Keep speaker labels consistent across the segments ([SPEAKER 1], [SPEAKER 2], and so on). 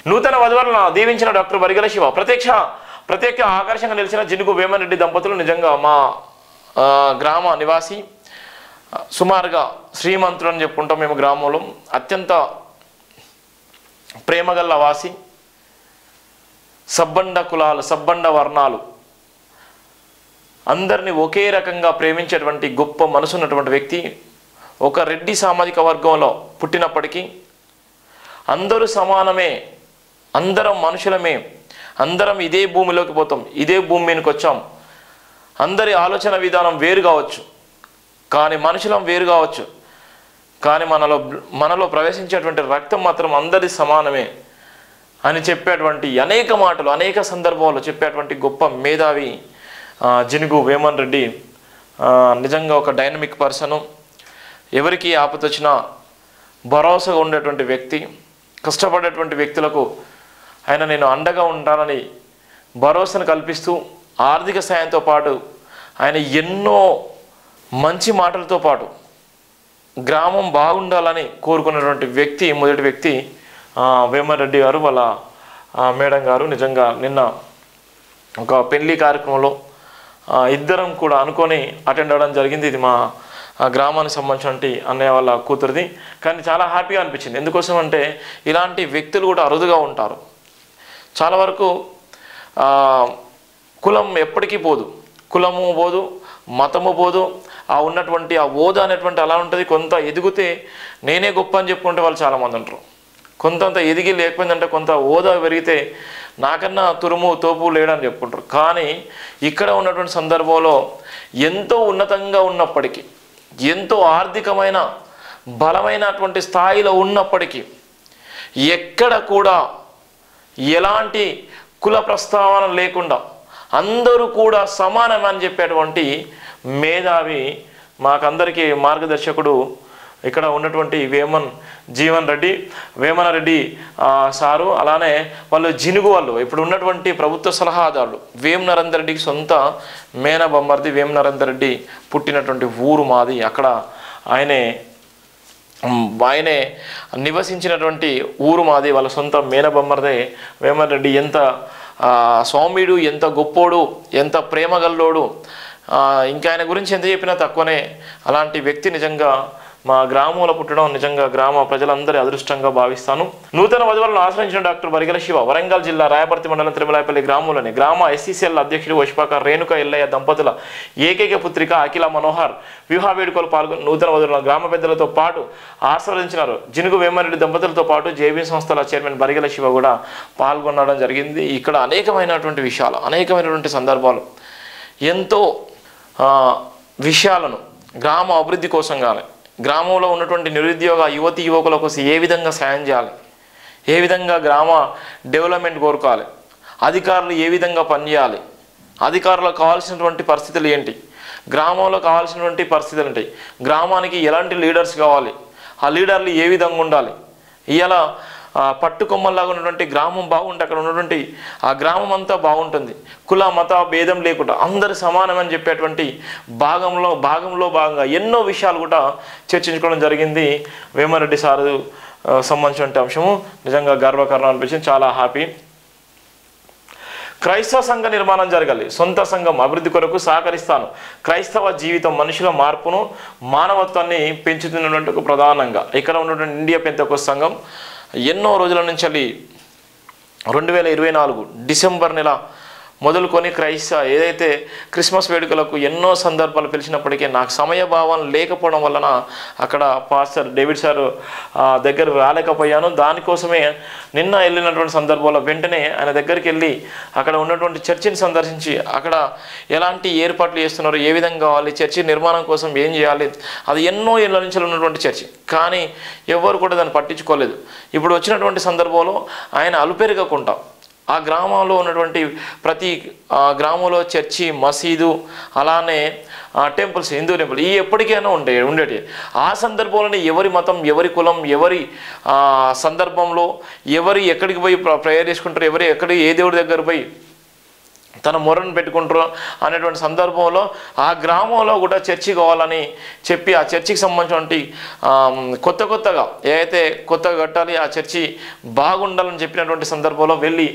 [SPEAKER 1] నూతన వధువరులను దీవించిన డాక్టర్ బరిగల శివ ప్రత్యేక ఆకర్షణగా నిలిచిన జినుగు వేమన్ రెడ్డి దంపతులు నిజంగా మా గ్రామ నివాసి, సుమారుగా శ్రీమంతుడు అని చెప్పుకుంటాం మేము గ్రామంలో. అత్యంత ప్రేమగల్ల వాసి, సబ్బండ కులాలు, సబ్బండ వర్ణాలు అందరినీ ఒకే రకంగా ప్రేమించేటువంటి గొప్ప మనసున్నటువంటి వ్యక్తి. ఒక రెడ్డి సామాజిక వర్గంలో పుట్టినప్పటికీ అందరూ సమానమే, అందరం మనుషులమే, అందరం ఇదే భూమిలోకి పోతాం, ఇదే భూమి మీదకి వచ్చాం. అందరి ఆలోచన విధానం వేరు కావచ్చు, కానీ మనుషులం వేరు కావచ్చు, కానీ మనలో ప్రవేశించేటువంటి రక్తం మాత్రం అందరి సమానమే అని చెప్పేటువంటి అనేక మాటలు, అనేక సందర్భాల్లో చెప్పేటువంటి గొప్ప మేధావి జినుగు వేమన్ రెడ్డి. నిజంగా ఒక డైనమిక్ పర్సను, ఎవరికి ఆపద వచ్చినా భరోసాగా ఉండేటువంటి వ్యక్తి. కష్టపడేటువంటి వ్యక్తులకు ఆయన నేను అండగా ఉంటానని భరోసాను కల్పిస్తూ ఆర్థిక సాయంతో పాటు ఆయన ఎన్నో మంచి మాటలతో పాటు గ్రామం బాగుండాలని కోరుకున్నటువంటి వ్యక్తి, మొదటి వ్యక్తి వేమన్ రెడ్డి గారు, వాళ్ళ మేడం గారు. నిజంగా నిన్న ఒక పెళ్లి కార్యక్రమంలో ఇద్దరం కూడా అనుకొని అటెండ్ అవ్వడం జరిగింది. ఇది మా గ్రామానికి సంబంధించినటువంటి అన్నయ్య వాళ్ళ కూతురిది. కానీ చాలా హ్యాపీగా అనిపించింది. ఎందుకోసం అంటే ఇలాంటి వ్యక్తులు కూడా అరుదుగా ఉంటారు. చాలా వరకు కులం ఎప్పటికీ పోదు, కులము పోదు, మతము పోదు, ఉన్నటువంటి ఆ హోదా అనేటువంటి అలా ఉంటుంది. కొంత ఎదిగితే నేనే గొప్ప అని చెప్పుకుంటే వాళ్ళు చాలామంది ఉంటారు. కొంతంత ఎదిగి లేకపోయిందంటే కొంత హోదా పెరిగితే నాకన్నా తురుము తోపు లేడని చెప్పుకుంటారు. కానీ ఇక్కడ ఉన్నటువంటి సందర్భంలో ఎంతో ఉన్నతంగా ఉన్నప్పటికీ, ఎంతో ఆర్థికమైన బలమైనటువంటి స్థాయిలో ఉన్నప్పటికీ ఎక్కడ కూడా ఎలాంటి కుల ప్రస్తావన లేకుండా అందరూ కూడా సమానమని చెప్పేటువంటి మేధావి, మాకందరికీ మార్గదర్శకుడు ఇక్కడ ఉన్నటువంటి వేమన రెడ్డి సారు. అలానే వాళ్ళు జినుగు వాళ్ళు ఇప్పుడు ఉన్నటువంటి ప్రభుత్వ సలహాదారులు. వేం నరేందర్ రెడ్డికి సొంత మేన బొమ్మర్ది. వేం నరేందర్ రెడ్డి పుట్టినటువంటి ఊరు మాది. అక్కడ ఆయనే నివసించినటువంటి ఊరు మాది. వాళ్ళ సొంత మేన బొమ్మర్దే వేమన్ రెడ్డి. ఎంత సౌమ్యుడు, ఎంత గొప్పోడు, ఎంత ప్రేమగల్లోడు. ఇంకా ఆయన గురించి ఎంత చెప్పినా తక్కువనే. అలాంటి వ్యక్తి నిజంగా మా గ్రామంలో పుట్టడం నిజంగా గ్రామ ప్రజలందరి అదృష్టంగా భావిస్తాను. నూతన వధువులను ఆశ్రయించిన డాక్టర్ బరిగల శివ వరంగల్ జిల్లా రాయపర్తి మండలం తిరుమలాయపల్లి గ్రామంలోని గ్రామ ఎస్సీసీఎల్ అధ్యక్షుడు వశిపాక రేణుక ఎల్లయ్య దంపతుల ఏకైక పుత్రిక అఖిల మనోహర్ వివాహ వేడుకలు పాల్గొని నూతన వధువులను గ్రామ పెద్దలతో పాటు ఆస్వాదించినారు. జినుగు వేమన్ రెడ్డి దంపతులతో పాటు జేబీ సంస్థల చైర్మన్ బరిగల శివ కూడా పాల్గొనడం జరిగింది. ఇక్కడ అనేకమైనటువంటి విషయాలు, అనేకమైనటువంటి సందర్భాలు, ఎంతో విషయాలను గ్రామ అభివృద్ధి కోసం కానీ, గ్రామంలో ఉన్నటువంటి నిరుద్యోగ యువతి యువకుల కోసం ఏ విధంగా సాయం చేయాలి, ఏ విధంగా గ్రామ డెవలప్మెంట్ కోరుకోవాలి, అధికారులు ఏ విధంగా పనిచేయాలి, అధికారులకు కావాల్సినటువంటి పరిస్థితులు ఏంటి, గ్రామంలో కావాల్సినటువంటి పరిస్థితులు ఏంటి, గ్రామానికి ఎలాంటి లీడర్స్ కావాలి, ఆ లీడర్లు ఏ విధంగా ఉండాలి. ఇలా పట్టుకొమ్మల్లాగా ఉన్నటువంటి గ్రామం బాగుంటే అక్కడ ఉన్నటువంటి ఆ గ్రామం అంతా బాగుంటుంది. కుల మత భేదం లేకుండా అందరు సమానమని చెప్పేటువంటి భాగంలో భాగంగా ఎన్నో విషయాలు కూడా చర్చించుకోవడం జరిగింది. వేమన్ రెడ్డి సారు సంబంధించిన అంశము నిజంగా గర్వకారణం అనిపించింది. చాలా హ్యాపీ. క్రైస్తవ సంఘ నిర్మాణం జరగాలి, సొంత సంఘం అభివృద్ధి కొరకు సహకరిస్తాను. క్రైస్తవ జీవితం మనుషుల మార్పును, మానవత్వాన్ని పెంచుతున్నటువంటి ఒక ప్రధానంగా ఇక్కడ ఉన్నటువంటి ఇండియా పెంతెకోస్తు సంఘం ఎన్నో రోజుల నుంచి 2024 డిసెంబర్ నెల మొదలుకొని ఏదైతే క్రిస్మస్ వేడుకలకు ఎన్నో సందర్భాలు పిలిచినప్పటికీ నాకు సమయభావం లేకపోవడం వలన అక్కడ పాస్టర్ డేవిడ్ సార్ దగ్గర రాలేకపోయాను. దానికోసమే నిన్న వెళ్ళినటువంటి సందర్భంలో వెంటనే ఆయన దగ్గరికి వెళ్ళి అక్కడ ఉన్నటువంటి చర్చిని సందర్శించి అక్కడ ఎలాంటి ఏర్పాట్లు చేస్తున్నారు, ఏ విధంగా కావాలి, చర్చి నిర్మాణం కోసం ఏం చేయాలి, అది ఎన్నో ఏళ్ళ నుంచి ఉన్నటువంటి చర్చి, కానీ ఎవరు కూడా దాన్ని పట్టించుకోలేదు. ఇప్పుడు వచ్చినటువంటి సందర్భంలో ఆయన అలుపెరగకుండా ఆ గ్రామంలో ఉన్నటువంటి ప్రతి గ్రామంలో చర్చి, మసీదు, అలానే టెంపుల్స్, హిందూ టెంపుల్ ఈ ఎప్పటికైనా ఉండేటి. ఆ సందర్భంలోనే ఎవరి మతం, ఎవరి కులం, ఎవరి సందర్భంలో ఎవరు ఎక్కడికి పోయి ప్రేయర్ చేసుకుంటారు, ఎవరు ఏ దేవుడి దగ్గర పోయి తన మొరను పెట్టుకుంటారు అనేటువంటి సందర్భంలో ఆ గ్రామంలో కూడా చర్చి కావాలని చెప్పి ఆ చర్చికి సంబంధించినటువంటి కొత్తగా ఏదైతే కొత్తగా కట్టాలి ఆ చర్చి బాగుండాలని చెప్పినటువంటి సందర్భంలో వెళ్ళి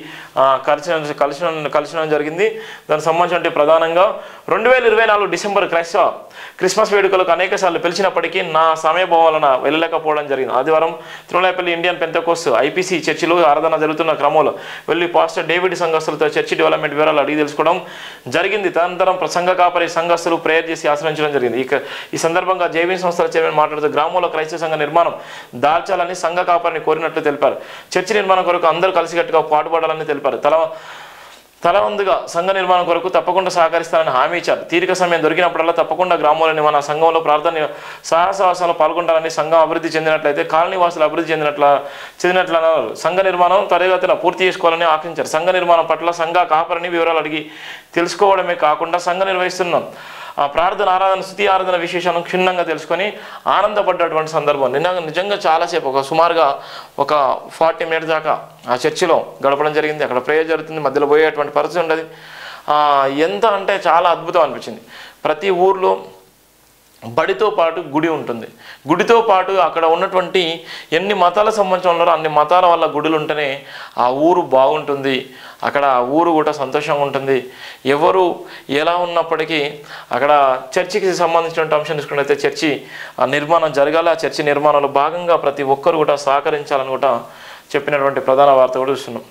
[SPEAKER 1] కలిసిన జరిగింది. దానికి సంబంధించిన ప్రధానంగా 2024 డిసెంబర్ క్రిస్మస్ వేడుకలకు అనేక సార్లు పిలిచినప్పటికీ నా సమయభావం వలన వెళ్ళలేకపోవడం జరిగింది. ఆదివారం తిరుమలపల్లి ఇండియన్ పెంతెకోస్తు ఐపీసీ చర్చిలో ఆరాధన జరుగుతున్న క్రమంలో వెళ్ళి పాస్టర్ డేవిడ్ సంఘస్థులతో చర్చి డెవలప్మెంట్ వివరాలు అడిగి తెలుసుకోవడం జరిగింది. తదనంతరం సంఘ కాపరి సంఘస్థులు ప్రేయర్ చేసి ఆశ్రయించడం జరిగింది. ఈ సందర్భంగా జేవీ సంస్థల చైర్మన్ మాట్లాడుతూ గ్రామంలో క్రైస్తవ సంఘ నిర్మాణం దాల్చాలని సంఘ కాపరిని కోరినట్లు తెలిపారు. చర్చి నిర్మాణం కొరకు అందరూ కలిసికట్టుగా పాటుపడాలని తెలిపారు. తలవందుగా సంఘ నిర్మాణం కొరకు తప్పకుండా సహకరిస్తారని హామీ ఇచ్చారు. తీరిక సమయం దొరికినప్పుడల్లా తప్పకుండా గ్రామంలోని మన సంఘంలో ప్రార్థన సాహసాలు పాల్గొంటారని సంఘం అభివృద్ధి చెందినట్లయితే కాలనీ వాసులు అభివృద్ధి చెందినట్లు సంఘ నిర్మాణం త్వరగతిన పూర్తి చేసుకోవాలని ఆశించారు. సంఘ నిర్మాణం పట్ల సంఘ కాపరిని వివరాలు అడిగి తెలుసుకోవడమే కాకుండా సంఘం నిర్వహిస్తున్నాం ప్రార్థన ఆరాధన స్తుతి ఆరాధన విశేషాలను క్షుణ్ణంగా తెలుసుకొని ఆనందపడ్డటువంటి సందర్భం. నిజంగా చాలాసేపు సుమారుగా ఒక 40 minutes దాకా ఆ చర్చిలో గడపడం జరిగింది. అక్కడ ప్రేయర్ జరుగుతుంది, మధ్యలో పోయేటువంటి పరిస్థితి ఉండదు. ఎంత అంటే చాలా అద్భుతం అనిపించింది. ప్రతి ఊర్లో బడితో పాటు గుడి ఉంటుంది. గుడితో పాటు అక్కడ ఉన్నటువంటి ఎన్ని మతాల సంబంధించిన ఉన్నారో అన్ని మతాల వల్ల గుడులు ఉంటేనే ఆ ఊరు బాగుంటుంది, అక్కడ ఆ ఊరు కూడా సంతోషంగా ఉంటుంది. ఎవరు ఎలా ఉన్నప్పటికీ అక్కడ చర్చికి సంబంధించిన అంశం తీసుకున్నట్లయితే చర్చి నిర్మాణం జరగాలి. ఆ చర్చి నిర్మాణంలో భాగంగా ప్రతి ఒక్కరు కూడా సహకరించాలని కూడా చెప్పినటువంటి ప్రధాన వార్త కూడా చూస్తున్నాం.